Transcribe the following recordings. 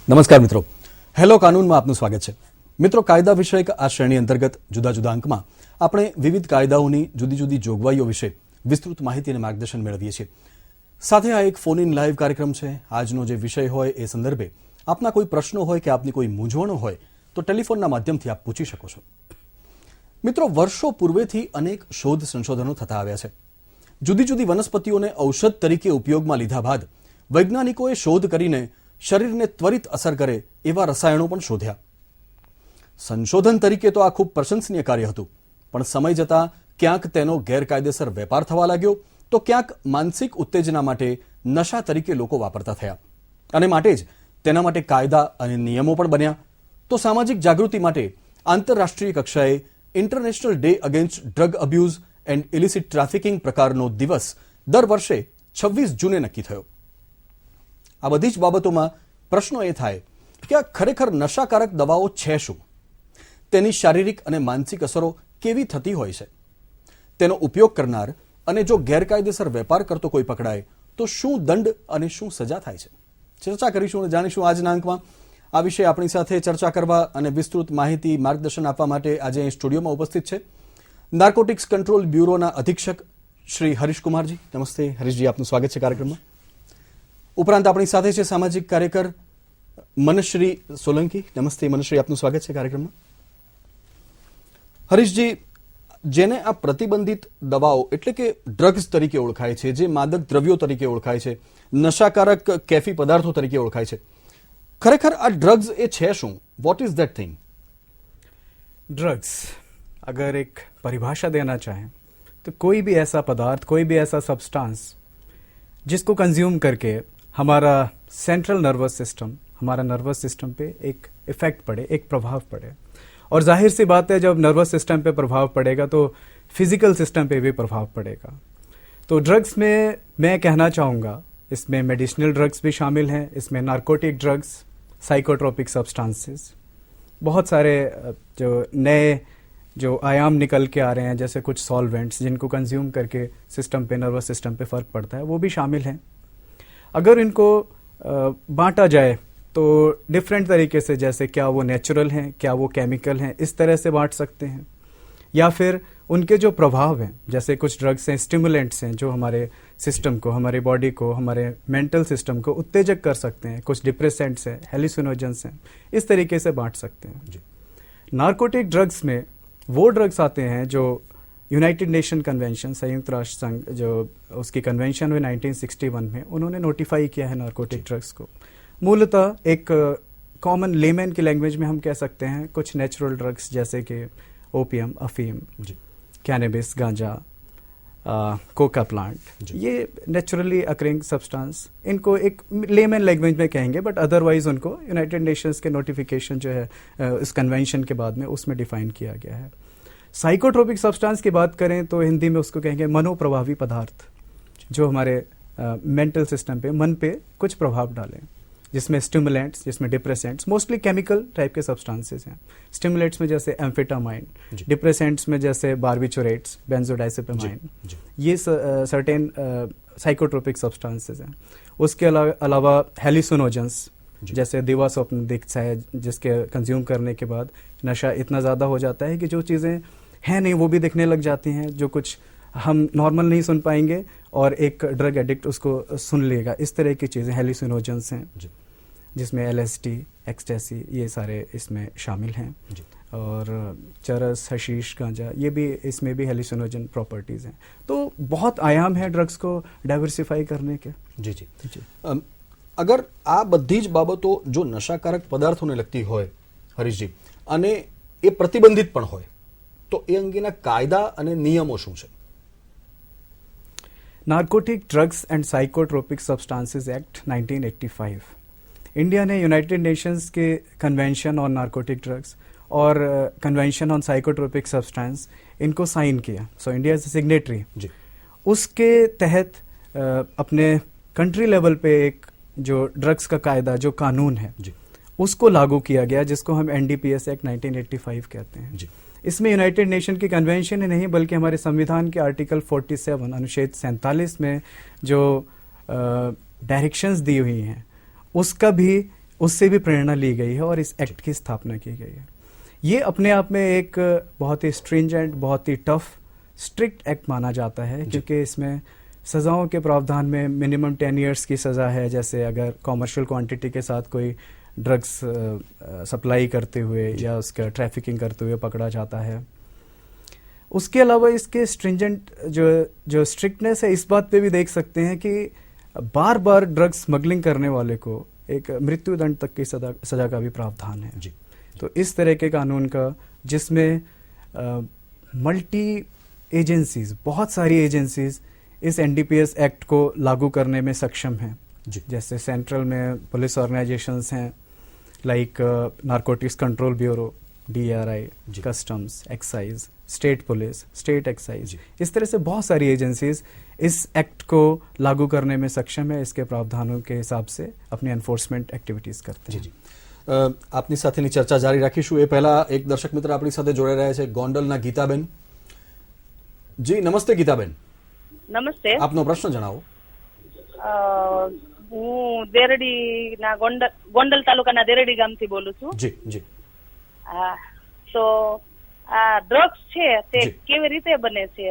નમસ્કાર મિત્રો, હેલો કાનૂનમાં આપનું સ્વાગત છે. મિત્રો, કાયદા વિષયક આ શ્રેણી અંતર્ગત જુદા જુદા અંકમાં આપણે વિવિધ કાયદાઓની જુદી જુદી જોગવાઈઓ વિશે વિસ્તૃત માહિતી અને માર્ગદર્શન મેળવીએ છીએ. સાથે આ એક ફોન ઇન લાઈવ કાર્યક્રમ છે. આજનો જે વિષય હોય એ સંદર્ભે આપના કોઈ પ્રશ્નો હોય કે આપની કોઈ મૂંઝવણો હોય તો ટેલિફોનના માધ્યમથી આપ પૂછી શકો છો. મિત્રો, વર્ષો પૂર્વેથી અનેક શોધ સંશોધનો થતા આવ્યા છે. જુદી જુદી વનસ્પતિઓને ઔષધ તરીકે ઉપયોગમાં લીધા બાદ વૈજ્ઞાનિકોએ શોધ કરીને શરીરને ત્વરિત અસર કરે એવા રસાયણો પણ શોધ્યા. સંશોધન તરીકે તો આ ખૂબ પ્રશંસનીય કાર્ય હતું, પણ સમય જતાં ક્યાંક તેનો ગેરકાયદેસર વેપાર થવા લાગ્યો તો ક્યાંક માનસિક ઉત્તેજના માટે નશા તરીકે લોકો વાપરતા થયા અને માટે જ તેના માટે કાયદા અને નિયમો પણ બન્યા. તો સામાજિક જાગૃતિ માટે આંતરરાષ્ટ્રીય કક્ષાએ international day against drug abuse and illicit trafficking પ્રકારનો દિવસ દર વર્ષે 26 જૂને નક્કી થયો. આ બધી જ બાબતોમાં પ્રશ્નો એ થાય કે આ ખરેખર નશાકારક દવાઓ છે શું? તેની શારીરિક અને માનસિક અસરો કેવી થતી હોય છે? તેનો ઉપયોગ કરનાર અને જો ગેરકાયદેસર વેપાર કરતો કોઈ પકડાય તો શું દંડ અને શું સજા થાય છે? ચર્ચા કરીશું અને જાણીશું આજના અંકમાં. આ વિશે આપણી સાથે ચર્ચા કરવા અને વિસ્તૃત માહિતી માર્ગદર્શન આપવા માટે આજે અહીં સ્ટુડિયોમાં ઉપસ્થિત છે નાર્કોટિક્સ કંટ્રોલ બ્યુરોના અધિક્ષક શ્રી હરીશકુમારજી. નમસ્તે હરીશજી, આપનું સ્વાગત છે કાર્યક્રમમાં. ઉપરાંત આપણી સાથે છે સામાજિક કાર્યકર મનશ્રી સોલંકી. નમસ્તે મનશ્રી, આપનું સ્વાગત છે કાર્યક્રમમાં. હરીશજી, જેને આ પ્રતિબંધિત દવાઓ એટલે કે ડ્રગ્સ તરીકે ઓળખાય છે, જે માદક દ્રવ્યો તરીકે ઓળખાય છે, નશાકારક કેફી પદાર્થો તરીકે ઓળખાય છે, ખરેખર આ ડ્રગ્સ એ છે શું? What is that thing? Drugs अगर एक परिभाषा देना चाहें तो कोई भी ऐसा पदार्थ, कोई भी ऐसा सब्सटेंस जिसको कंज्यूम करके हमारा सेंट्रल नर्वस सिस्टम, हमारा नर्वस सिस्टम पे एक इफेक्ट पड़े, एक प्रभाव पड़े. और जाहिर सी बात है, जब नर्वस सिस्टम पे प्रभाव पड़ेगा तो फिजिकल सिस्टम पे भी प्रभाव पड़ेगा. तो ड्रग्स में मैं कहना चाहूँगा, इसमें मेडिसिनल ड्रग्स भी शामिल हैं, इसमें नार्कोटिक ड्रग्स, साइकोट्रोपिक सब्सटेंसेस, बहुत सारे जो नए जो आयाम निकल के आ रहे हैं, जैसे कुछ सॉल्वेंट्स जिनको कंज्यूम करके सिस्टम पे, नर्वस सिस्टम पे फ़र्क पड़ता है, वो भी शामिल हैं. अगर इनको बांटा जाए तो डिफरेंट तरीके से, जैसे क्या वो नेचुरल हैं, क्या वो केमिकल हैं, इस तरह से बांट सकते हैं. या फिर उनके जो प्रभाव हैं, जैसे कुछ ड्रग्स हैं, स्टिमुलेंट्स हैं, जो हमारे सिस्टम को, हमारे बॉडी को, हमारे मेंटल सिस्टम को उत्तेजक कर सकते हैं. कुछ डिप्रेसेंट्स हैं, हेलुसिनोजेंस हैं, इस तरीके से बांट सकते हैं. नार्कोटिक ड्रग्स में वो ड्रग्स आते हैं जो यूनाइटेड नेशन कन्वेंशन, संयुक्त राष्ट्र संघ, जो उसकी कन्वेंशन हुई 1961 में, उन्होंने नोटिफाई किया है नार्कोटिक ड्रग्स को. मूलतः एक कॉमन लेमैन की लैंग्वेज में हम कह सकते हैं कुछ नेचुरल ड्रग्स, जैसे कि ओपियम, अफीम, कैनबिस, गांजा, कोका प्लांट, ये नेचुरली अकरिंग सब्सटेंस, इनको एक लेमैन लैंग्वेज में कहेंगे, बट अदरवाइज उनको यूनाइटेड नेशंस के नोटिफिकेशन जो है इस कन्वेंशन के बाद में, उसमें डिफाइन किया गया है. साइकोट्रोपिक सब्सटेंस की बात करें तो हिंदी में उसको कहेंगे मनोप्रभावी पदार्थ, जो हमारे मेंटल सिस्टम पे, मन पे कुछ प्रभाव डालें, जिसमें स्टिमुलेंट्स, जिसमें डिप्रेसेंट्स, मोस्टली केमिकल टाइप के सब्सटेंसेस हैं. स्टिमुलेंट्स में जैसे एम्फेटामाइन, डिप्रेसेंट्स में जैसे बार्बिचुरेट्स, बेंजोडाइजेपिमाइन, ये सर्टेन साइकोट्रोपिक सब्सटेंसेस हैं. उसके अलावा हेलुसिनोजेंस, जैसे दिवा स्वप्न दिखता है, जिसके कंज्यूम करने के बाद नशा इतना ज़्यादा हो जाता है कि जो चीज़ें हैं नहीं वो भी दिखने लग जाती हैं, जो कुछ हम नॉर्मल नहीं सुन पाएंगे और एक ड्रग एडिक्ट उसको सुन लेगा. इस तरह की चीज़ें हेलुसिनोजेंस हैं, जिसमें LSD, एक्सटेसी, ये सारे इसमें शामिल हैं. और चरस, हशीश, गांजा, ये भी, इसमें भी हेलुसिनोजन प्रॉपर्टीज़ हैं. तो बहुत आयाम है ड्रग्स को डाइवर्सिफाई करने के. जी. અગર આ બધી જ બાબતો જો નશાકારક પદાર્થોને લગતી હોય હરીશજી, અને એ પ્રતિબંધિત પણ હોય, તો એ અંગેના કાયદા અને નિયમો શું છે? Narcotic drugs and psychotropic substances act 1985, India ने यूनाइटेड नेशंस के कन्वेंशन ऑन नार्कोटिक ड्रग्स और कन्वेंशन ऑन साइकोट्रोपिक सब्सटेंस, इनको साइन किया. So India is a signatory. उसके तहत अपने कंट्री लेवल पे एक जो ड्रग्स का कायदा, जो कानून है, उसको लागू किया गया, जिसको हम NDPS एक्ट 1985 कहते हैं. इसमें यूनाइटेड नेशन की कन्वेंशन ही नहीं, बल्कि हमारे संविधान के आर्टिकल 47, अनुच्छेद 47 में जो डायरेक्शंस दी हुई हैं, उसका भी उससे भी प्रेरणा ली गई है और इस एक्ट की स्थापना की गई है। ये अपने आप में एक बहुत ही स्ट्रिंजेंट, बहुत ही टफ, स्ट्रिक्ट एक्ट माना जाता है, क्योंकि इसमें सजाओं के प्रावधान में मिनिमम 10 इयर्स की सजा है। जैसे अगर कॉमर्शियल क्वांटिटी के साथ कोई ड्रग्स सप्लाई करते हुए या उसका ट्रैफिकिंग करते हुए पकड़ा जाता है। उसके अलावा इसके स्ट्रिंजेंट जो स्ट्रिक्टनेस है, इस बात पे भी देख सकते हैं कि बार बार ड्रग्स स्मगलिंग करने वाले को एक मृत्युदंड तक की सजा का भी प्रावधान है जी। तो इस तरह के कानून का, जिसमें मल्टी एजेंसीज, बहुत सारी एजेंसीज इस एनडीपीएस एक्ट को लागू करने में सक्षम हैं। जैसे सेंट्रल में पुलिस ऑर्गेनाइजेशंस हैं, like narcotics control bureau, DRI, customs, excise, state police, state excise, इस तरह से बहुत सारी एजेंसीज इस एक्ट को लागू करने में सक्षम है। इसके प्रावधानों के हिसाब से अपनी एनफोर्समेंट एक्टिविटीज करते हैं। આપની સાથેની ચર્ચા જારી રાખીશું એ પહેલા એક દર્શક મિત્ર આપણી સાથે જોડાઈ રહ્યા છે, ગોંડલના ગીતાબેન. જી નમસ્તે ગીતાબેન. નમસ્તે. આપનો પ્રશ્ન જણાવો. હું દેરડીના ગોંડલ તાલુકાના દેરડી ગામથી બોલું છું. જી જી. હા, તો આ ડ્રગ્સ છે તે કેવી રીતે બને છે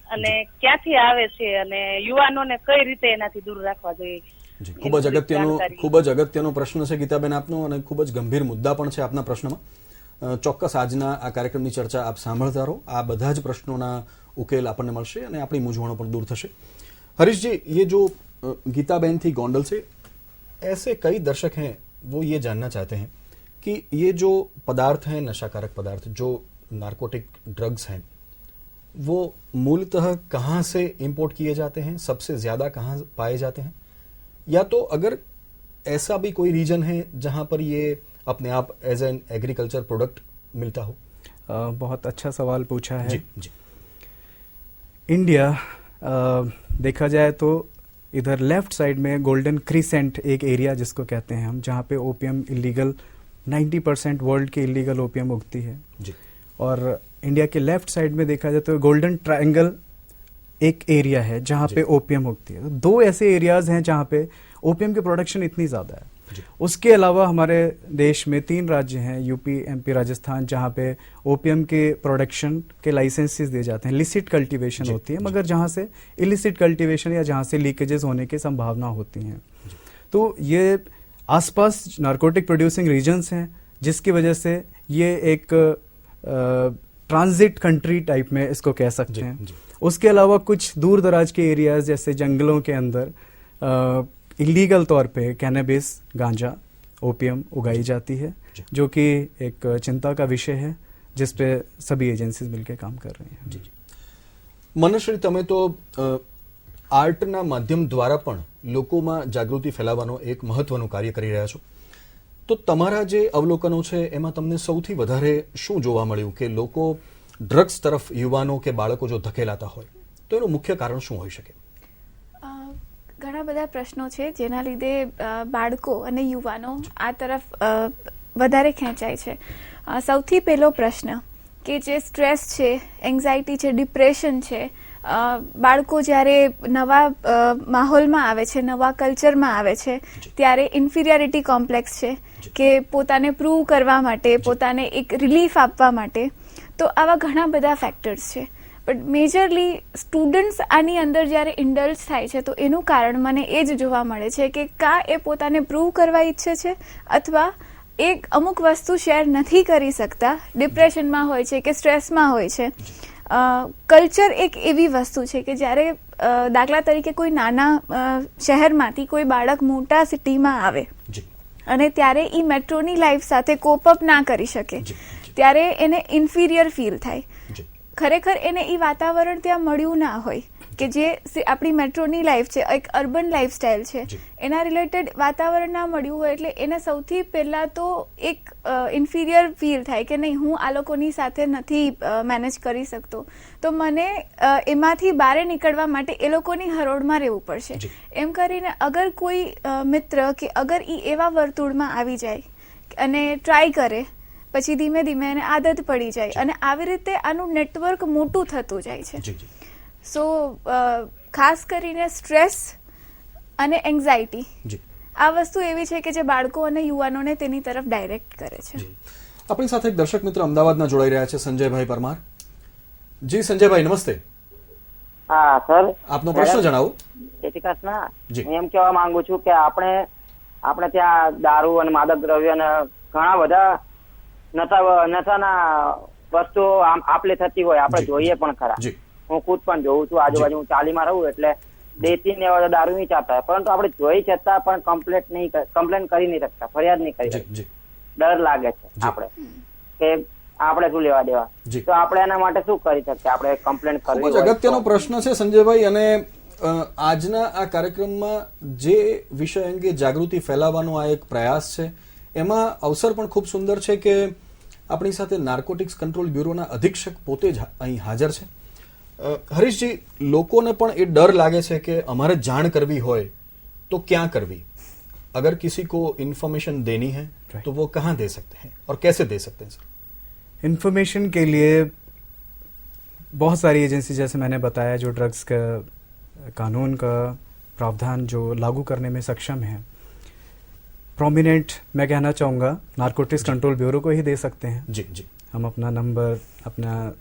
અને ક્યાંથી આવે છે અને યુવાનોને કઈ રીતે એનાથી દૂર રાખવા જોઈએ? જી, ખૂબ જ અગત્યનો પ્રશ્ન છે ગીતાબેન આપનો, અને ખૂબ જ ગંભીર મુદ્દા પણ છે આપના પ્રશ્નમાં. ચોક્કસ આજના આ કાર્યક્રમની ચર્ચા આપ સાંભળતા રહો. આ બધા જ પ્રશ્નોના ઉકેલ આપણને મળશે અને આપણી મૂંઝવણો પણ દૂર થશે. हरीशजी, ये जो गीताबेन थी गोंडल से, ऐसे कई दर्शक हैं वो ये जानना चाहते हैं कि ये जो पदार्थ हैं, नशाकारक पदार्थ, जो नारकोटिक ड्रग्स हैं, वो मूलतः कहाँ से इंपोर्ट किए जाते हैं, सबसे ज्यादा कहाँ पाए जाते हैं, या तो अगर ऐसा भी कोई रीजन है जहां पर ये अपने आप एज एन एग्रीकल्चर प्रोडक्ट मिलता हो? बहुत अच्छा सवाल पूछा है। जी जी। इंडिया देखा जाए तो इधर लेफ्ट साइड में गोल्डन क्रीसेंट एक एरिया जिसको कहते हैं हम, जहाँ पे ओपियम इलीगल 90% वर्ल्ड की इलीगल ओपियम उगती है जी। और इंडिया के लेफ्ट साइड में देखा जाए तो गोल्डन ट्रायंगल एक एरिया है जहाँ पे ओपियम उगती है। तो दो ऐसे एरियाज हैं जहाँ पे ओपियम की प्रोडक्शन इतनी ज्यादा है। उसके अलावा हमारे देश में 3 राज्य हैं, यूपी, MP, राजस्थान, जहाँ पे ओपियम के प्रोडक्शन के लाइसेंसेस दिए जाते हैं। लिसिट कल्टीवेशन होती है, मगर जहाँ से इलिसिट कल्टीवेशन या जहाँ से लीकेजेस होने की संभावना होती हैं। तो ये आसपास नारकोटिक प्रोड्यूसिंग रीजन्स हैं, जिसकी वजह से ये एक ट्रांजिट कंट्री टाइप में इसको कह सकते हैं। उसके अलावा कुछ दूर दराज के एरियाज जैसे जंगलों के अंदर इलीगल तौर पे कैनबिस, गांजा, ओपियम उगाई जाती है, जो कि एक चिंता का विषय है, जिस पे सभी एजेंसीज मिलकर काम कर रही हैं। जी। मनश्री, તમે તો આર્ટના માધ્યમ દ્વારા પણ લોકોમાં જાગૃતિ ફેલાવવાનો એક મહત્વનું કાર્ય કરી રહ્યા છો. તો તમારા જે અવલોકનો છે એમાં તમને સૌથી વધારે શું જોવા મળ્યું કે લોકો ડ્રગ્સ તરફ યુવાનો કે બાળકો જો ધકેલાતા હોય તો એનું મુખ્ય કારણ શું હોઈ શકે? ઘણા બધા પ્રશ્નો છે જેના લીધે બાળકો અને યુવાનો આ તરફ વધારે ખેંચાય છે. સૌથી પહેલો પ્રશ્ન કે જે સ્ટ્રેસ છે, એન્ઝાયટી છે, ડિપ્રેશન છે, બાળકો જ્યારે નવા માહોલમાં આવે છે, નવા કલ્ચરમાં આવે છે, ત્યારે ઇન્ફિરિયરિટી કોમ્પ્લેક્સ છે કે પોતાને પ્રૂવ કરવા માટે, પોતાને એક રિલીફ આપવા માટે, તો આવા ઘણા બધા ફેક્ટર્સ છે. બટ મેજરલી સ્ટુડન્ટ્સ આની અંદર જ્યારે ઇન્ડલ્જ થાય છે તો એનું કારણ મને એ જ જોવા મળે છે કે કાં એ પોતાને પ્રૂવ કરવા ઈચ્છે છે અથવા એક અમુક વસ્તુ શેર નથી કરી શકતા, ડિપ્રેશનમાં હોય છે કે સ્ટ્રેસમાં હોય છે. કલ્ચર એક એવી વસ્તુ છે કે જ્યારે દાખલા તરીકે કોઈ નાના શહેરમાંથી કોઈ બાળક મોટા સિટીમાં આવે અને ત્યારે એ મેટ્રોની લાઈફ સાથે કોપ અપ ના કરી શકે, ત્યારે એને ઇન્ફિરિયર ફીલ થાય. ખરેખર એને એ વાતાવરણ ત્યાં મળ્યું ના હોય કે જે આપણી મેટ્રોની લાઈફ છે, એક અર્બન લાઈફસ્ટાઈલ છે, એના રિલેટેડ વાતાવરણ ના મળ્યું હોય, એટલે એને સૌથી પહેલા તો એક ઇન્ફિરિયર ફીલ થાય કે નહીં, હું આ લોકોની સાથે નથી મેનેજ કરી શકતો, તો મને એમાંથી બહાર નીકળવા માટે એ લોકોની હરોળમાં રહેવું પડશે. એમ કરીને અગર કોઈ મિત્ર કે અગર એ એવા વર્તુળમાં આવી જાય અને ટ્રાય કરે, પછી ધીમે ધીમે એને આદત પડી જાય અને આવી રીતે આનું નેટવર્ક મોટું થતું જાય છે. સો ખાસ કરીને સ્ટ્રેસ અને એન્ઝાયટી આ વસ્તુ એવી છે કે જે બાળકો અને યુવાનોને તેની તરફ ડાયરેક્ટ કરે છે. જી આપણી સાથે એક દર્શક મિત્ર અમદાવાદના જોડાઈ રહ્યા છે, સંજયભાઈ પરમાર. જી સંજયભાઈ, નમસ્તે. હા સર, આપનો પ્રશ્ન જણાવો. જય શ્રી કૃષ્ણ. જી. હું એમ કહેવા માંગુ છું કે આપણે ત્યાં દારૂ અને માદક દ્રવ્ય અને ઘણા બધા નશાના વસ્તુઓ આપલે થતી હોય, આપણે જી. જોઈએ પણ ખરા. જી હું ખુદ પણ જોઉં છું, આજુબાજુ હું ચાલીમાં રહું એટલે દેશી ને એવા દારૂ નહીં ચાલતા હોય, પરંતુ આપણે જોઈ છતાં પણ કમ્પ્લેન કરી નહીં શકતા, ફરિયાદ નહીં કરી જી શકતા. જી ડર લાગે છે જી. આપણે કે આપણે શું લેવા દેવા. જી. તો આપણે એના માટે શું કરી શકીએ? આપણે કમ્પ્લેન કરવી ખૂબ જ હોય અગત્યનો તો? પ્રશ્ન છે સંજયભાઈ, અને આજના આ કાર્યક્રમમાં જે વિષય અંગે જાગૃતિ ફેલાવવાનો આ એક પ્રયાસ છે, એમાં અવસર પણ ખૂબ સુંદર છે કે આપણી સાથે નાર્કોટિક્સ કંટ્રોલ બ્યુરોના અધિક્ષક પોતે જ અહીં હાજર છે. હરીશજી, લોકોને પણ એ ડર લાગે છે કે અમારે જાણ કરવી હોય તો ક્યાં કરવી, अगर किसी को इन्फॉर्मेशन देनी है तो वो कहाँ दे सकते हैं और कैसे दे सकते हैं सर? इन्फॉर्मेशन के लिए बहुत सारी एजेंसी, जैसे मैंने बताया, जो ड्रग्स का कानून का प्रावधान जो लागू करने में सक्षम है, प्रोमिनेंट मैं कहना चाहूँगा नारकोटिक्स कंट्रोल ब्यूरो को ही दे सकते हैं. जी जी. हम अपना नंबर, अपना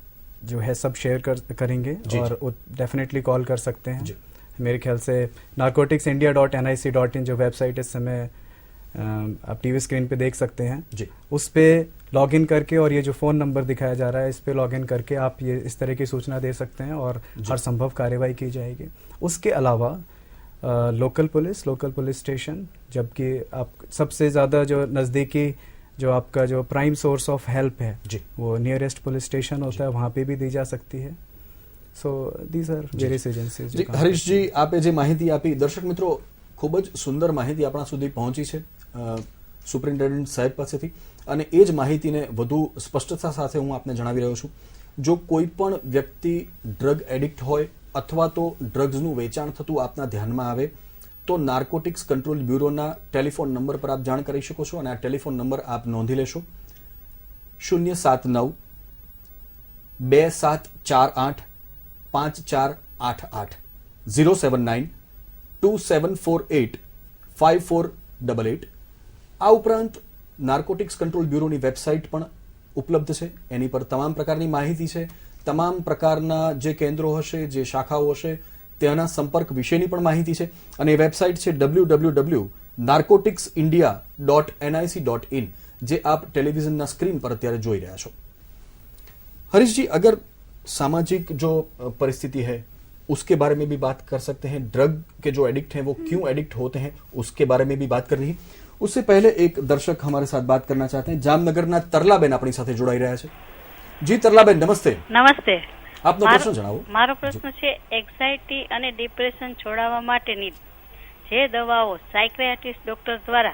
जो है सब शेयर करेंगे और डेफिनेटली कॉल कर सकते हैं. मेरे ख्याल से narcoticsindia.nic.in जो वेबसाइट इस समय आप टीवी स्क्रीन पे देख सकते हैं जी. उस पे लॉग इन करके, और ये जो फ़ोन नंबर दिखाया जा रहा है इस पे लॉग इन करके आप ये इस तरह की सूचना दे सकते हैं और हर संभव कार्यवाही की जाएगी. उसके अलावा लोकल पुलिस स्टेशन, जबकि आप सबसे ज़्यादा जो नज़दीकी जो आपका जो प्राइम सोर्स ऑफ हेल्प है जी. वो नियरेस्ट पुलिस स्टेशन होता है, वहाँ पे भी दी जा सकती है. So these are various agencies. Harishji, આપે જે માહિતી આપી, દર્શક મિત્રો ખૂબ જ સુંદર માહિતી આપણા સુધી પહોંચી છે સુપ્રિન્ટેન્ડન્ટ સાહેબ પાસેથી, અને એ જ માહિતીને વધુ સ્પષ્ટતા સાથે હું આપને જણાવી રહ્યો છું. જો કોઈ પણ વ્યક્તિ ડ્રગ એડિક્ટ હોય અથવા તો ડ્રગ્સનું વેચાણ થતું આપના ધ્યાનમાં આવે તો નાર્કોટિક્સ કંટ્રોલ બ્યુરોના ટેલિફોન નંબર પર આપ જાણ કરી શકો છો, અને આ ટેલિફોન નંબર આપ નોંધી લેશો: 079 2748 5488 079 2748 5488. આ ઉપરાંત નાર્કોટિક્સ કંટ્રોલ બ્યુરોની વેબસાઇટ પણ ઉપલબ્ધ છે. એની પર તમામ પ્રકારની માહિતી છે, તમામ પ્રકારના જે કેન્દ્રો હશે, જે શાખાઓ હશે, તેના સંપર્ક વિશેની પણ માહિતી છે, અને એ વેબસાઇટ છે www.narcoticsindia.nic.in, જે આપ ટેલિવિઝનના સ્ક્રીન પર અત્યારે જોઈ રહ્યા છો. हरीश जी, अगर सामाजिक जो परिस्थिति है उसके बारे में भी बात कर सकते हैं, ड्रग के जो एडिक्ट हैं वो क्यों एडिक्ट होते हैं उसके बारे में भी बात करनी है. उससे पहले एक दर्शक हमारे साथ बात करना चाहते हैं. जामनगરના તરલાબેન આપણી સાથે જોડાઈ રહ્યા છે. જી તરલાબેન, નમસ્તે. નમસ્તે. આપનો પ્રશ્ન જણાવો. મારો પ્રશ્ન છે, એક્ઝાઇટી અને ડિપ્રેશન છોડાવવા માટેની જે દવાઓ સાયક્રિયાટ્રિસ્ટ ડોક્ટર દ્વારા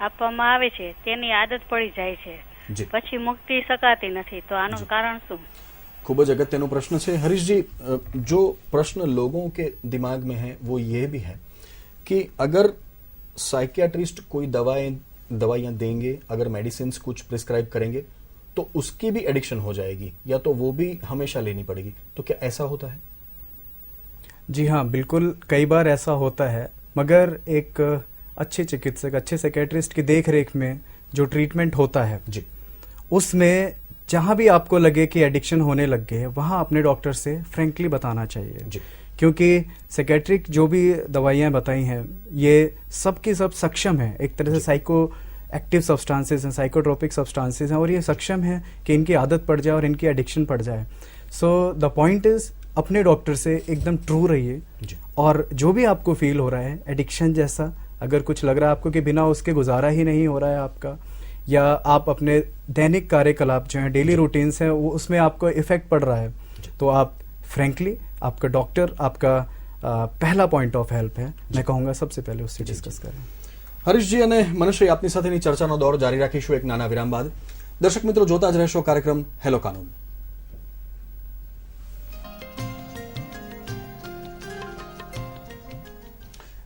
આપવામાં આવે છે તેની આદત પડી જાય છે, પછી મુક્તિ શકાતી નથી, તો આનું કારણ શું? खूब જ अगत्यનો प्रश्न है हरीश जी. जो प्रश्न लोगों के दिमाग में है वो ये भी है कि अगर साइकियाट्रिस्ट कोई दवाइयाँ देंगे, अगर मेडिसिन कुछ प्रिस्क्राइब करेंगे तो उसकी भी एडिक्शन हो जाएगी, या तो वो भी हमेशा लेनी पड़ेगी, तो क्या ऐसा होता है? जी हाँ, बिल्कुल, कई बार ऐसा होता है, मगर एक अच्छे चिकित्सक, अच्छे साइकियाट्रिस्ट की देख रेख में जो ट्रीटमेंट होता है जी, उसमें जहाँ भी आपको लगे कि एडिक्शन होने लग गए, वहाँ अपने डॉक्टर से फ्रेंकली बताना चाहिए जी. क्योंकि साइकेट्रिक जो भी दवाइयाँ बताई हैं ये सब की सब सक्षम है, एक तरह से साइको एक्टिव सब्सटेंसेस हैं, साइकोट्रोपिक सब्सटेंसेस हैं, और ये सक्षम है कि इनकी आदत पड़ जाए और इनकी एडिक्शन पड़ जाए. सो द पॉइंट इज, अपने डॉक्टर से एकदम ट्रू रहिए, और जो भी आपको फील हो रहा है एडिक्शन जैसा, अगर कुछ लग रहा है आपको कि बिना उसके गुजारा ही नहीं हो रहा है आपका, या आप अपने दैनिक कार्यकलाप जो है, डेली रूटीन्स हैं, वो उसमें आपको इफेक्ट पड़ रहा है, तो आप फ्रेंकली, आपका डॉक्टर आपका पहला पॉइंट ऑफ हेल्प है, मैं कहूँगा सबसे पहले उससे डिस्कस करें. હરીશજી અને મનશ્રી, આપની સાથેની ચર્ચાનો દોર જારી રાખીશું એક નાના વિરામ બાદ. દર્શક મિત્રો, જોતા જ રહેશો કાર્યક્રમ હેલો કાનૂન.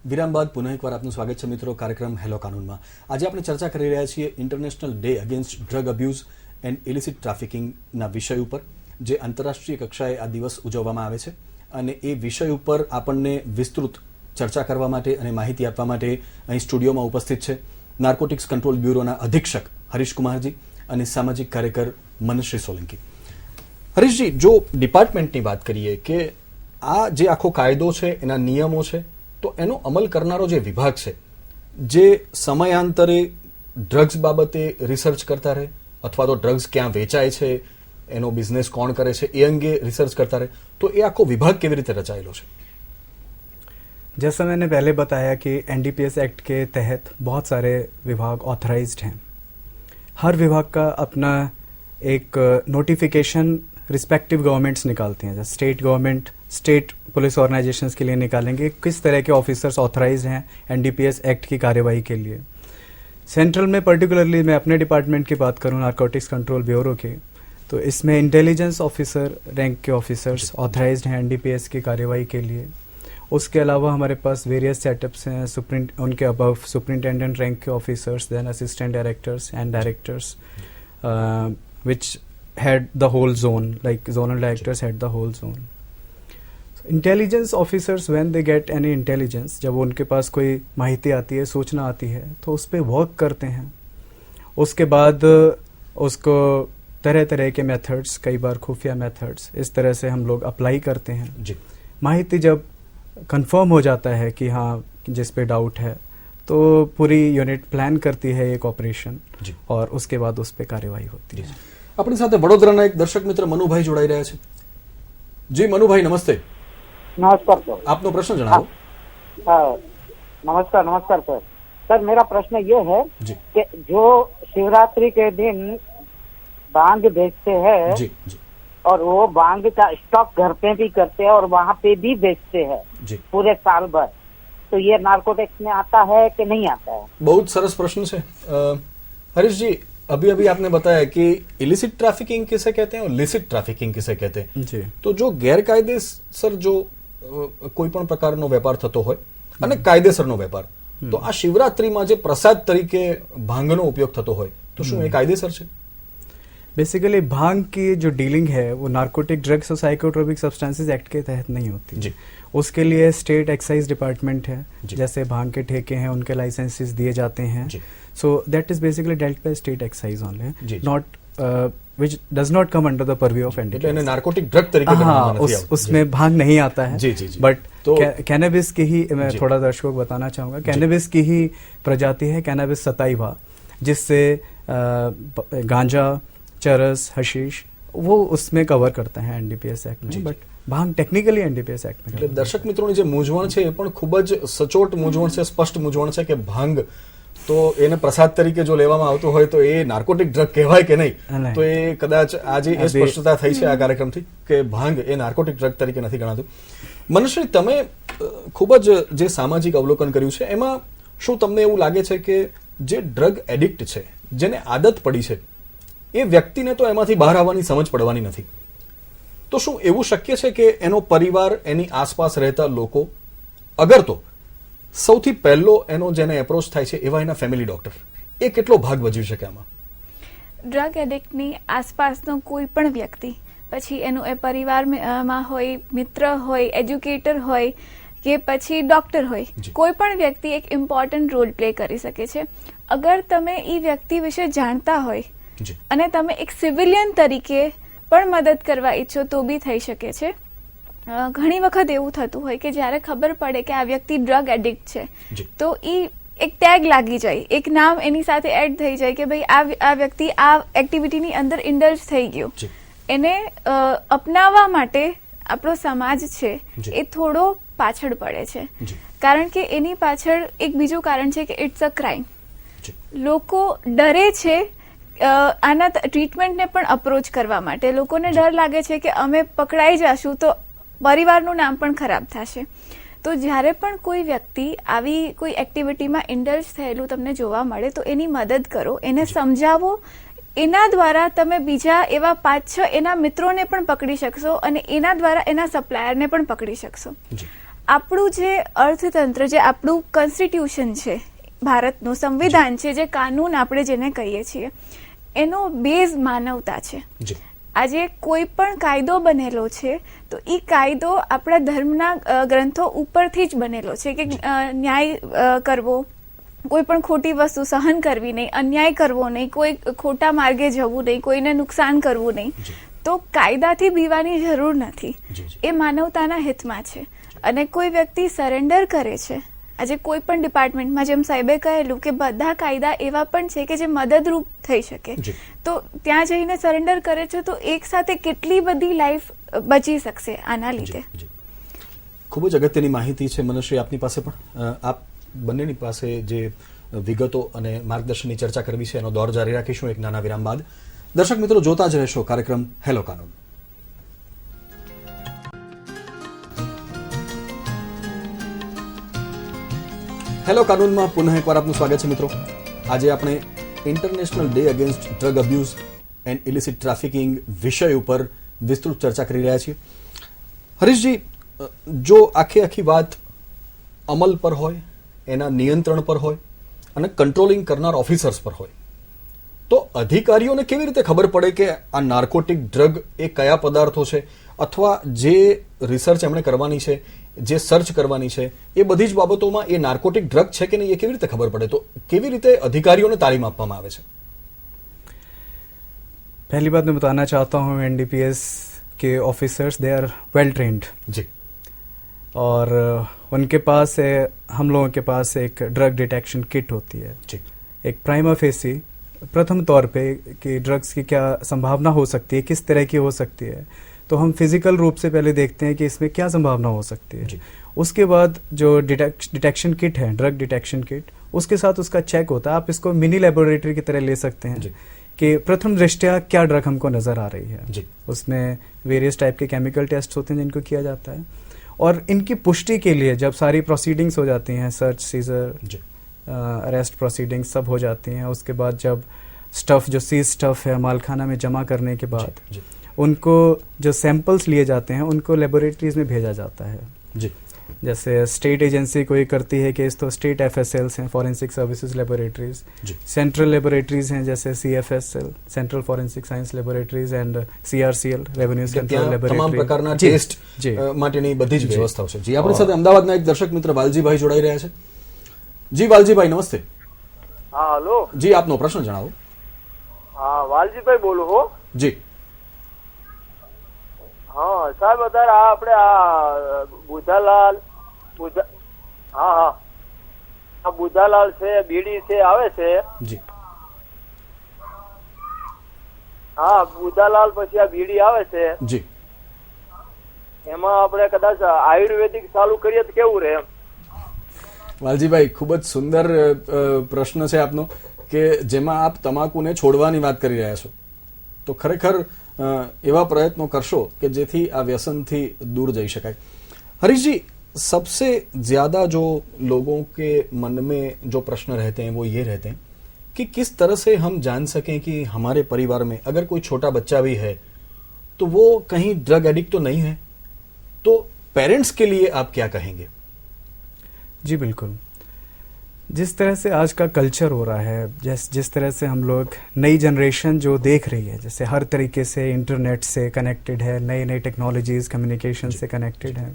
વિરામ બાદ પુનઃ એકવાર આપનું સ્વાગત છે મિત્રો કાર્યક્રમ હેલો કાનૂનમાં. આજે આપણે ચર્ચા કરી રહ્યા છીએ international day against drug abuse and illicit ટ્રાફિકિંગના વિષય ઉપર, જે આંતરરાષ્ટ્રીય કક્ષાએ આ દિવસ ઉજવવામાં આવે છે, અને એ વિષય ઉપર આપણને વિસ્તૃત ચર્ચા કરવા માટે અને માહિતી આપવા માટે અહીં સ્ટુડિયોમાં ઉપસ્થિત છે નાર્કોટિક્સ કંટ્રોલ બ્યુરોના અધિક્ષક હરીશકુમારજી અને સામાજિક કાર્યકર મનશ્રી સોલંકી. હરીશજી, જો ડિપાર્ટમેન્ટની વાત કરીએ કે આ જે આખો કાયદો છે, એના નિયમો છે, તો એનો અમલ કરનારો જે વિભાગ છે, જે સમયાંતરે ડ્રગ્સ બાબતે રિસર્ચ કરતા રહે અથવા તો ડ્રગ્સ ક્યાં વેચાય છે, એનો બિઝનેસ કોણ કરે છે, એ અંગે રિસर्च करता रहे, तो ये आपको विभाग केवी रीते रचायेलो छे? जैसा मैंने पहले बताया कि एनडीपीएस एक्ट के तहत बहुत सारे विभाग ऑथराइज्ड हैं. हर विभाग का अपना एक नोटिफिकेशन रिस्पेक्टिव गवर्नमेंट्स निकालती हैं. जैसे state government state police organisations के लिए निकालेंगे किस तरह के ऑफिसर्स ऑथराइज्ड हैं एनडीपीएस एक्ट की कार्यवाही के लिए. सेंट्रल में पर्टिकुलरली मैं अपने डिपार्टमेंट की बात करूं, नारकोटिक्स कंट्रोल ब्यूरो की, तो इसमें इंटेलिजेंस ऑफिसर रैंक के ऑफिसर्स ऑथराइज्ड हैं एनडीपीएस की कार्यवाही के लिए. उसके अलावा हमारे पास वेरियस सेटअप्स हैं, उनके अबव सुपरिंटेंडेंट रैंक के officers, then assistant directors and directors which head the whole zone, like zonal directors head the whole zone. Intelligence officers when they get any intelligence, जब उनके पास कोई माहिती आती है, सूचना आती है, तो उस पर वर्क करते हैं. उसके बाद उसको तरह तरह के मेथड्स, कई बार खुफिया मेथड्स, इस तरह से हम लोग अप्लाई करते हैं. जी. माहिती जब कंफर्म हो जाता है कि हाँ जिस पे डाउट है, तो पूरी यूनिट प्लान करती है एक ऑपरेशन और उसके बाद उस पे कार्यवाही होती है. अपनी साथे वडोदराना एक दर्शक मित्र मनुभाई जोड़ाई रह्या छे. जी मनुभाई, नमस्ते. नमस्कार सर. आपनो प्रश्न जणावो. नमस्कार नमस्कार सर. सर मेरा प्रश्न ये है कि जो शिवरात्रि के दिन भांग बेचते हैं जी, जी. और वो भांग का स्टॉक घर पे भी करते हैं और वहाँ पे भी बेचते हैं जी. पूरे साल भर, तो ये नार्कोटिक्स में आता है कि नहीं आता है? बहुत सरस प्रश्न है हरीश जी. अभी अभी आपने बताया कि इलिसिट ट्रैफिकिंग किसे कहते हैं और लिसिट ट्रैफिकिंग किसे कहते हैं. जी. तो जो ગેરકાયદેસર जो કોઈ પણ પ્રકારનો વેપાર થતો હોય અને કાયદેસરનો વેપાર, તો આ શિવરાત્રીમાં જે પ્રસાદ તરીકે ભાંગનો ઉપયોગ થતો હોય, તો શું એ કાયદેસર છે? बेसिकली भांग की जो डीलिंग है वो नार्कोटिक ड्रग्स और साइकोट्रोपिक सब्सटेंसेस एक्ट के तहत नहीं होती जी. उसके लिए स्टेट एक्साइज डिपार्टमेंट है, जी. जैसे भांग के ठेके हैं उनके लाइसेंसेस दिए जाते हैं. So that is basically dealt by state excise only, not which does not come under the purview of NDPS. એટલે એને નાર્કોટિક ડ્રગ તરીકે ગણવામાં નથી આવતું. उसमें भांग नहीं आता है. जी, जी, जी. बट तो कैनबिस की ही मैं थोड़ा दर्शकों को बताना चाहूंगा, कैनबिस की ही प्रजाति है कैनबिस सताइवा, जिससे गांजा, चरस, हशीश वो उसमें कवर करता है एनडीपीएस एक्ट में. But bhang technically NDPS act એટલે દર્શક મિત્રોની જે મૂંઝવણ છે એ પણ ખૂબ જ સચોટ મૂંઝવણ છે, સ્પષ્ટ મૂંઝવણ છે કે ભાંગ તો એને પ્રસાદ તરીકે જો લેવામાં આવતો હોય તો એ નાર્કોટિક ડ્રગ કહેવાય કે નહીં, તો એ કદાચ આજે એ સ્પષ્ટતા થઈ છે આ કાર્યક્રમથી કે ભાંગ એ નાર્કોટિક ડ્રગ તરીકે નથી ગણાતું. મનશ્રી, તમે ખૂબ જ જે સામાજિક અવલોકન કર્યું છે એમાં શું તમને એવું લાગે છે કે જે ડ્રગ એડિક્ટ છે, જેને આદત પડી છે, એ વ્યક્તિને તો એમાંથી બહાર આવવાની સમજ પડવાની નથી, તો શું એવું શક્ય છે કે એનો પરિવાર, એની આસપાસ રહેતા લોકો, અગર તો સૌથી પહેલો એનો જેને એપ્રોચ થાય છે એવા એના ફેમિલી ડોક્ટર, એ કેટલો ભાગ ભજવી શકે આમાં? ડ્રગ એડિક્ટની આસપાસનો કોઈ પણ વ્યક્તિ, પછી એનું એ પરિવારમાં હોય, મિત્ર હોય, એજ્યુકેટર હોય કે પછી ડોક્ટર હોય, કોઈ પણ વ્યક્તિ એક ઇમ્પોર્ટન્ટ રોલ પ્લે કરી શકે છે. અગર તમે એ વ્યક્તિ વિશે જાણતા હોય અને તમે એક સિવિલિયન તરીકે પણ મદદ કરવા ઈચ્છો તો બી થઈ શકે છે. ઘણી વખત એવું થતું હોય કે જ્યારે ખબર પડે કે આ વ્યક્તિ ડ્રગ એડિક્ટ છે, તો એ એક ટેગ લાગી જાય, એક નામ એની સાથે એડ થઈ જાય કે ભાઈ આ વ્યક્તિ આ એક્ટિવિટીની અંદર ઇન્ડલ્જ થઈ ગયો. એને અપનાવવા માટે આપણો સમાજ છે એ થોડો પાછળ પડે છે, કારણ કે એની પાછળ એક બીજું કારણ છે કે ઇટ્સ અ ક્રાઇમ. લોકો ડરે છે આના ટ્રીટમેન્ટને પણ અપ્રોચ કરવા માટે. લોકોને ડર લાગે છે કે અમે પકડાઈ જશું તો પરિવારનું નામ પણ ખરાબ થશે. તો જ્યારે પણ કોઈ વ્યક્તિ આવી કોઈ એક્ટિવિટીમાં ઇન્ડલ્જ થયેલું તમને જોવા મળે તો એની મદદ કરો, એને સમજાવો. એના દ્વારા તમે બીજા એવા 5-6 એના મિત્રોને પણ પકડી શકશો અને એના દ્વારા એના સપ્લાયરને પણ પકડી શકશો. આપણું જે અર્થતંત્ર, જે આપણું કોન્સ્ટિટ્યુશન છે, ભારતનું સંવિધાન છે, જે કાનૂન આપણે જેને કહીએ છીએ, એનો બેઝ માનવતા છે. આજે કોઈ પણ કાયદો બનેલો છે તો એ કાયદો આપણા ધર્મના ગ્રંથો ઉપરથી જ બનેલો છે કે ન્યાય કરવો, કોઈ પણ ખોટી વસ્તુ સહન કરવી નહીં, અન્યાય કરવો નહીં, કોઈ ખોટા માર્ગે જવું નહીં, કોઈને નુકસાન કરવું નહીં. તો કાયદાથી બીવાની જરૂર નથી, એ માનવતાના હિતમાં છે. અને કોઈ વ્યક્તિ સરેન્ડર કરે છે, આજે કોઈ પણ ડિપાર્ટમેન્ટમાં જેમ સાહેબે કહેલું કે બધા કાયદા એવા પણ છે કે જે મદદરૂપ થઈ શકે, તો ત્યાં જઈને સરેન્ડર કરે છે તો એક સાથે કેટલી બધી લાઈફ બચી શકશે આના લીધે. ખૂબ જ અગત્યની માહિતી છે મનશ્રી આપની પાસે, પણ આપ બંનેની પાસે જે વિગતો અને માર્ગદર્શનની ચર્ચા કરવી છે એનો દોર જારી રાખીશું એક નાના વિરામ બાદ. દર્શક મિત્રો, જોતા જ રહેશો કાર્યક્રમ હેલો કાનૂન. હેલો કાનૂનમાં પુનઃ એકવાર આપનું સ્વાગત છે મિત્રો. આજે આપણે international day against drug abuse and illicit trafficking વિષય ઉપર વિસ્તૃત ચર્ચા કરી રહ્યા છીએ. હરીશજી, જો આખી વાત અમલ પર હોય, એના નિયંત્રણ પર હોય અને કંટ્રોલિંગ કરનાર ઓફિસર્સ પર હોય, તો અધિકારીઓને કેવી રીતે ખબર પડે કે આ નાર્કોટિક ડ્રગ એ કયા પદાર્થો છે, અથવા જે રિસર્ચ એમણે કરવાની છે, જે સર્ચ કરવાની છે, એ બધી જ બાબતોમાં એ નાર્કોટિક ડ્રગ છે કે નહીં એ કેવી રીતે ખબર પડે? તો કેવી રીતે અધિકારીઓને તાલીમ આપવામાં આવે છે? पहली बात मैं बताना चाहता हूँ एनडीपीएस के officers they are well trained जी, और उनके पास हम लोगों के पास एक ड्रग डिटेक्शन किट होती है जी. एक प्राइमा फेसी प्रथम तौर पे कि ड्रग्स की क्या संभावना हो सकती है, किस तरह की हो सकती है, तो हम फिजिकल रूप से पहले देखते हैं कि इसमें क्या संभावना हो सकती है जी. उसके बाद जो डिटेक्शन किट है, ड्रग डिटेक्शन किट, उसके साथ उसका चेक होता है. आप इसको मिनी लेबोरेटरी की तरह ले सकते हैं जी. कि प्रथम दृष्टया क्या ड्रग हमको नजर आ रही है जी. उसमें वेरियस टाइप के केमिकल टेस्ट होते हैं जिनको किया जाता है, और इनकी पुष्टि के लिए जब सारी प्रोसीडिंग्स हो जाती हैं, सर्च, सीजर, अरेस्ट प्रोसीडिंग्स सब हो जाती हैं, उसके बाद जब स्टफ जो सीज स्टफ है मालखाना में जमा करने के बाद जी. उनको जो सैंपल्स लिए जाते हैं उनको लेबोरेटरीज में भेजा जाता है जी. जैसे स्टेट एजेंसी कोई करती है केस तो स्टेट एफएसएल्स हैं, forensic services laboratories, central laboratories हैं जैसे CFSL, central forensic science laboratories, and CRCL, revenue central laboratory, તમામ પ્રકારના ટેસ્ટ માટેની બધી જ વ્યવસ્થાઓ છે. જી, આપણી સાથે અમદાવાદના એક દર્શક મિત્ર વાલજીભાઈ જોડાઈ રહ્યા છે. જી વાલજીભાઈ, નમસ્તે. હા, હલો. જી, આપનો પ્રશ્ન જણાવો. હા, વાલજીભાઈ બોલું હો. જી. હા સાહેબ, અત્યારે આ આપણે આ બુધાલાલ આ બુધાલાલ છે, બીડી છે, આવે છે. જી. હા, બુધાલાલ પછી આ બીડી આવે છે. જી. એમાં આપણે કદાચ આયુર્વેદિક ચાલુ કરીએ તો કેવું રહે? વાલજીભાઈ, ખૂબ જ સુંદર પ્રશ્ન છે આપનો, કે જેમાં આપ તમાકુને છોડવાની વાત કરી રહ્યા છો. તો ખરેખર એવા પ્રયત્નો કરશો કે જેથી આ व्यसनથી दूर જઈ શકાય. हरीश जी, सबसे ज्यादा जो लोगों के मन में जो प्रश्न रहते हैं वो ये रहते हैं कि किस तरह से हम जान सकें कि हमारे परिवार में अगर कोई छोटा बच्चा भी है तो वो कहीं ड्रग एडिक्ट तो नहीं है. तो पेरेंट्स के लिए आप क्या कहेंगे? जी बिल्कुल. जिस तरह से आज का कल्चर हो रहा है, जिस तरह से हम लोग नई जनरेशन जो देख रही है, जैसे हर तरीके से इंटरनेट से कनेक्टेड है, नई नई टेक्नोलॉजीज कम्युनिकेशन से कनेक्टेड है,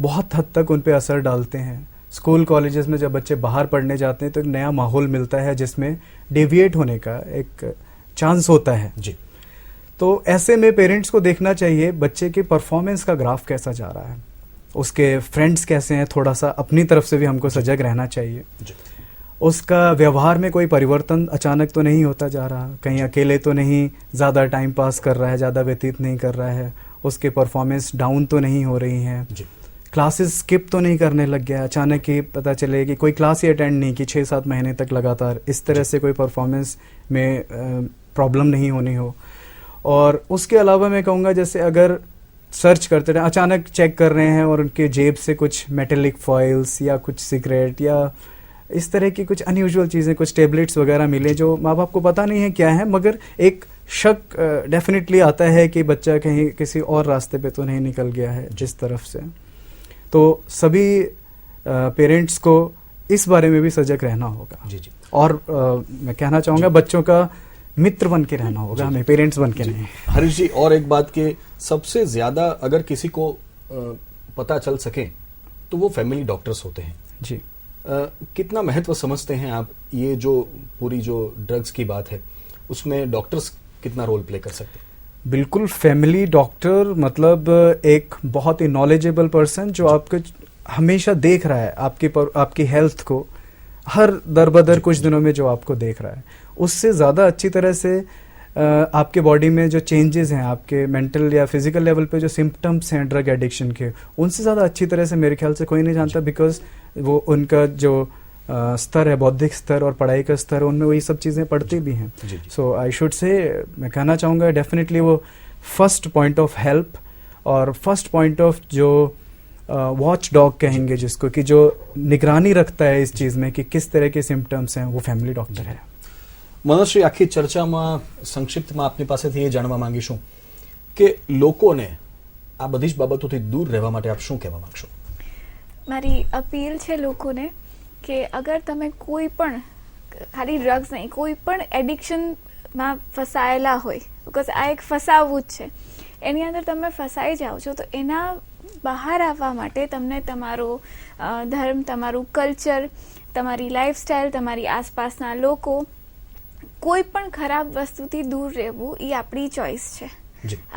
बहुत हद तक उन पे असर डालते हैं. स्कूल कॉलेजेस में जब बच्चे बाहर पढ़ने जाते हैं तो एक नया माहौल मिलता है जिसमें डेविएट होने का एक चांस होता है जी. तो ऐसे में पेरेंट्स को देखना चाहिए बच्चे के परफॉर्मेंस का ग्राफ कैसा जा रहा है, उसके फ्रेंड्स कैसे हैं, थोड़ा सा अपनी तरफ से भी हमको सजग रहना चाहिए. उसका व्यवहार में कोई परिवर्तन अचानक तो नहीं होता जा रहा, कहीं अकेले तो नहीं ज़्यादा टाइम पास कर रहा है, ज़्यादा व्यतीत नहीं कर रहा है, उसके परफॉर्मेंस डाउन तो नहीं हो रही हैं, क्लासेस स्किप तो नहीं करने लग गया, अचानक ही पता चले कि कोई क्लास ही अटेंड नहीं की 6-7 महीने तक लगातार, इस तरह से कोई परफॉर्मेंस में प्रॉब्लम नहीं होनी हो. और उसके अलावा मैं कहूँगा जैसे अगर सर्च करते रहे, अचानक चेक कर रहे हैं और उनके जेब से कुछ मेटेलिक फॉइल्स या कुछ सिगरेट या इस तरह की कुछ अनयूजुअल चीज़ें, कुछ टेबलेट्स वगैरह मिले जो माँ बाप को पता नहीं है क्या है, मगर एक शक डेफिनेटली आता है कि बच्चा कहीं किसी और रास्ते पे तो नहीं निकल गया है जिस तरफ से. तो सभी पेरेंट्स को इस बारे में भी सजग रहना होगा. जी जी. और मैं कहना चाहूँगा बच्चों का मित्र बन के रहना होगा हमें, पेरेंट्स बन के नहीं। हरीश जी, और एक बात कि सबसे ज्यादा अगर किसी को पता चल सके तो वो फैमिली डॉक्टर्स होते हैं जी। कितना महत्व समझते हैं आप, ये जो पूरी जो ड्रग्स की बात है उसमें डॉक्टर्स कितना रोल प्ले कर सकते हैं? बिल्कुल, फैमिली डॉक्टर मतलब एक बहुत ही नॉलेजेबल पर्सन जो आपको हमेशा देख रहा है, आपकी हेल्थ को हर दरबदर कुछ दिनों में जो आपको देख रहा है, उससे ज़्यादा अच्छी तरह से आपके बॉडी में जो चेंजेस हैं, आपके मेंटल या फिजिकल लेवल पे जो सिम्टम्स हैं ड्रग एडिक्शन के, उनसे ज़्यादा अच्छी तरह से मेरे ख्याल से कोई नहीं जानता, बिकॉज वो उनका जो स्तर है, बौद्धिक स्तर और पढ़ाई का स्तर, उनमें वही सब चीज़ें पढ़ती भी हैं। सो आई शुड से, मैं कहना चाहूँगा डेफिनेटली वो फर्स्ट पॉइंट ऑफ हेल्प और फर्स्ट पॉइंट ऑफ जो वॉच डॉग कहेंगे जिसको, कि जो निगरानी रखता है इस चीज़ में कि किस तरह के सिम्टम्स हैं, वो फैमिली डॉक्टर है। મનોજશ્રી, આખી ચર્ચામાં સંક્ષિપ્તમાં આપની પાસેથી એ જાણવા માંગીશું કે લોકોને આ બધી જ બાબતોથી દૂર રહેવા માટે આપ શું કહેવા માંગશો? મારી અપીલ છે લોકોને કે અગર તમે કોઈ પણ ખાલી ડ્રગ્સ નહીં, કોઈ પણ એડિક્શનમાં ફસાયેલા હોય, બિકોઝ આ એક ફસાવવું જ છે, એની અંદર તમે ફસાઈ જાઓ છો, તો એના બહાર આવવા માટે તમને તમારો ધર્મ, તમારું કલ્ચર, તમારી લાઈફસ્ટાઈલ, તમારી આસપાસના લોકો, કોઈ પણ ખરાબ વસ્તુથી દૂર રહેવું એ આપણી ચોઈસ છે.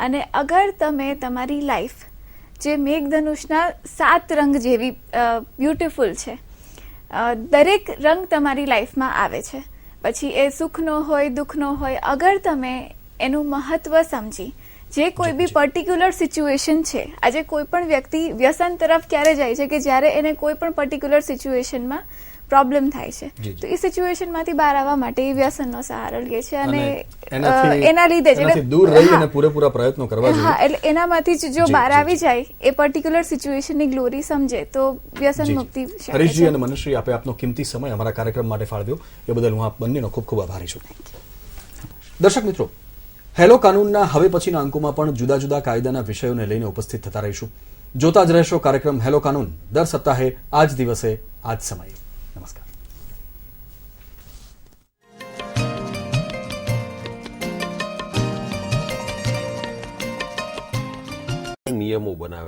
અને અગર તમે તમારી લાઈફ જે મેઘધનુષના 7 રંગ જેવી બ્યુટીફુલ છે, દરેક રંગ તમારી લાઈફમાં આવે છે, પછી એ સુખનો હોય, દુઃખનો હોય, અગર તમે એનું મહત્વ સમજી, જે કોઈ બી પર્ટિક્યુલર સિચ્યુએશન છે, આજે કોઈ પણ વ્યક્તિ વ્યસન તરફ ક્યારે જાય છે કે જ્યારે એને કોઈ પણ પર્ટિક્યુલર સિચ્યુએશનમાં પ્રોબ્લેમ થાય છે, તો એ સિચ્યુએશનમાંથી બહાર આવવા માટે એ વ્યસનનો સહારો લે છે અને એના લીધે એનાથી દૂર રહી અને પૂરેપૂરા પ્રયત્નો કરવા જોઈએ. હા, એટલે એનામાંથી જ જો બહાર આવી જાય, એ પર્ટિક્યુલર સિચ્યુએશનની ગ્લોરી સમજે, તો વ્યસન મુક્તિ શકે છે. હરીશજી અને મનુશ્રી, આપે આપનો કિંમતી સમય અમારા કાર્યક્રમ માટે ફાળવ્યો, એ બદલ હું આપ બંનેનો ખૂબ ખૂબ આભારી છું. દર્શક મિત્રો, હેલો કાનૂનના હવે પછીના અંકોમાં પણ જુદા જુદા કાયદાના વિષયોને લઈને ઉપસ્થિત થતા રહીશું. જોતા જ રહેશો કાર્યક્રમ હેલો કાનૂન, દર સપ્તાહે આ જ દિવસે આ જ સમયે. નમસ્કાર. નિયમો બનાવે